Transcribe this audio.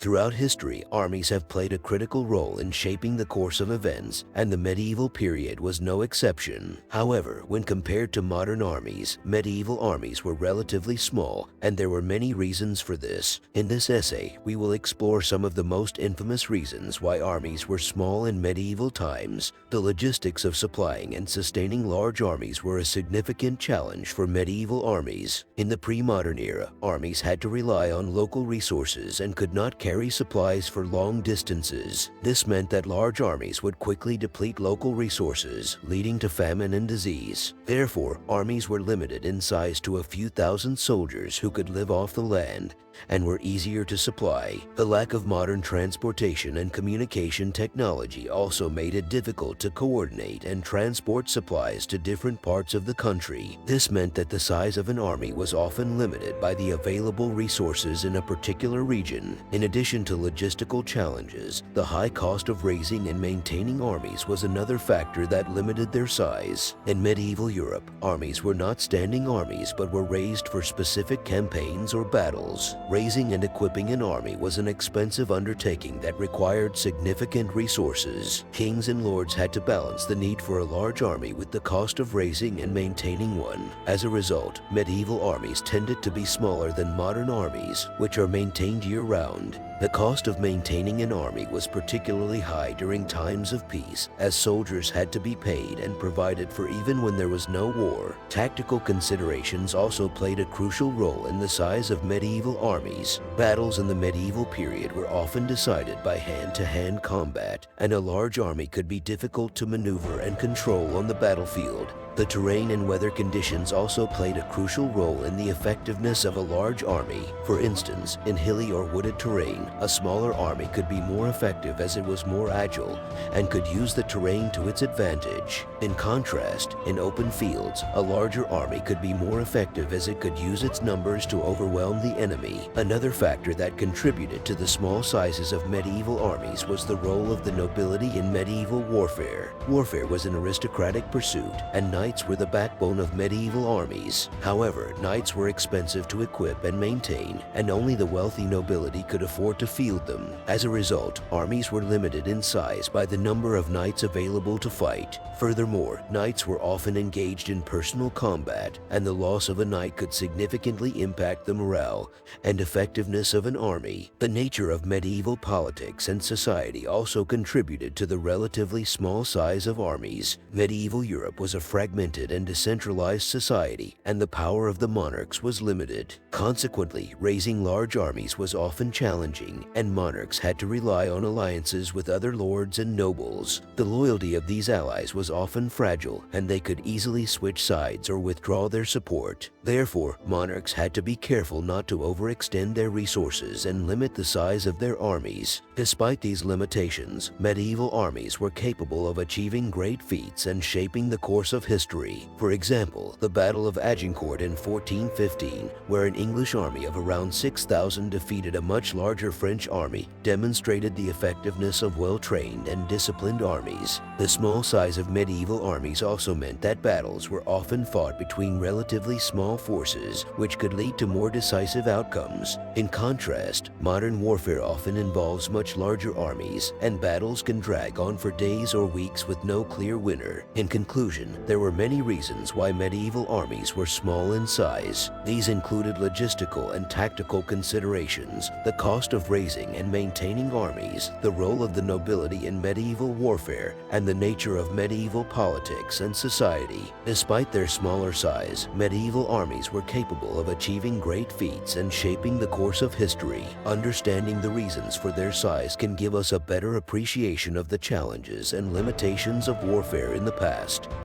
Throughout history, armies have played a critical role in shaping the course of events, and the medieval period was no exception. However, when compared to modern armies, medieval armies were relatively small, and there were many reasons for this. In this essay, we will explore some of the most infamous reasons why armies were small in medieval times. The logistics of supplying and sustaining large armies were a significant challenge for medieval armies. In the pre-modern era, armies had to rely on local resources and could not carry supplies for long distances. This meant that large armies would quickly deplete local resources, leading to famine and disease. Therefore, armies were limited in size to a few thousand soldiers who could live off the land and were easier to supply. The lack of modern transportation and communication technology also made it difficult to coordinate and transport supplies to different parts of the country. This meant that the size of an army was often limited by the available resources in a particular region. In addition to logistical challenges, the high cost of raising and maintaining armies was another factor that limited their size. In medieval Europe, armies were not standing armies but were raised for specific campaigns or battles. Raising and equipping an army was an expensive undertaking that required significant resources. Kings and lords had to balance the need for a large army with the cost of raising and maintaining one. As a result, medieval armies tended to be smaller than modern armies, which are maintained year-round. The cost of maintaining an army was particularly high during times of peace, as soldiers had to be paid and provided for even when there was no war. Tactical considerations also played a crucial role in the size of medieval armies. Battles in the medieval period were often decided by hand-to-hand combat, and a large army could be difficult to maneuver and control on the battlefield. The terrain and weather conditions also played a crucial role in the effectiveness of a large army. For instance, in hilly or wooded terrain, a smaller army could be more effective as it was more agile and could use the terrain to its advantage. In contrast, in open fields, a larger army could be more effective as it could use its numbers to overwhelm the enemy. Another factor that contributed to the small sizes of medieval armies was the role of the nobility in medieval warfare. Warfare was an aristocratic pursuit, and knights were the backbone of medieval armies. However, knights were expensive to equip and maintain, and only the wealthy nobility could afford to field them. As a result, armies were limited in size by the number of knights available to fight. Furthermore, knights were often engaged in personal combat, and the loss of a knight could significantly impact the morale and effectiveness of an army. The nature of medieval politics and society also contributed to the relatively small size of armies. Medieval Europe was a fragmented and decentralized society, and the power of the monarchs was limited. Consequently, raising large armies was often challenging, and monarchs had to rely on alliances with other lords and nobles. The loyalty of these allies was often fragile, and they could easily switch sides or withdraw their support. Therefore, monarchs had to be careful not to overextend their resources and limit the size of their armies. Despite these limitations, medieval armies were capable of achieving great feats and shaping the course of history. For example, the Battle of Agincourt in 1415, where an English army of around 6,000 defeated a much larger French army, demonstrated the effectiveness of well-trained and disciplined armies. The small size of medieval armies also meant that battles were often fought between relatively small forces, which could lead to more decisive outcomes. In contrast, modern warfare often involves much larger armies, and battles can drag on for days or weeks with no clear winner. In conclusion, there were many reasons why medieval armies were small in size. These included logistical and tactical considerations, the cost of raising and maintaining armies, the role of the nobility in medieval warfare, and the nature of medieval politics and society. Despite their smaller size, medieval armies were capable of achieving great feats and shaping the course of history. Understanding the reasons for their size can give us a better appreciation of the challenges and limitations of warfare in the past.